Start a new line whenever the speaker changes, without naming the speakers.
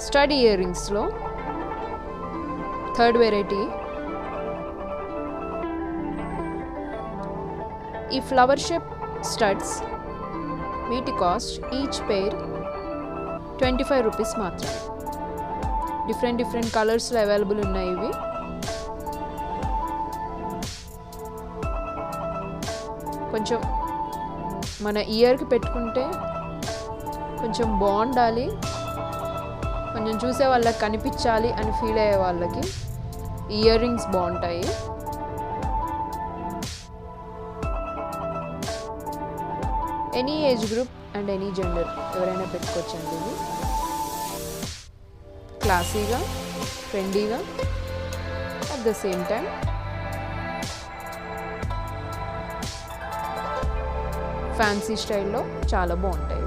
Stud ear రింగ్స్లో third variety. ఈ flower shape studs వీటి కాస్ట్ ఈచ్ పేర్ 25 రూపీస్ మాత్రమే. డిఫరెంట్ కలర్స్లో అవైలబుల్ ఉన్నాయి ఇవి. కొంచెం మన ఇయర్కి పెట్టుకుంటే కొంచెం బాగుండాలి, కొంచెం చూసే వాళ్ళకి కనిపించాలి అని ఫీల్ అయ్యే వాళ్ళకి ఇయర్ రింగ్స్ బాగుంటాయి. Any age group and any gender ఎవరైనా పెట్టుకోవచ్చండి. ఇది క్లాసీగా, ట్రెండీగా, at the same time fancy స్టైల్లో చాలా బాగుంటాయి.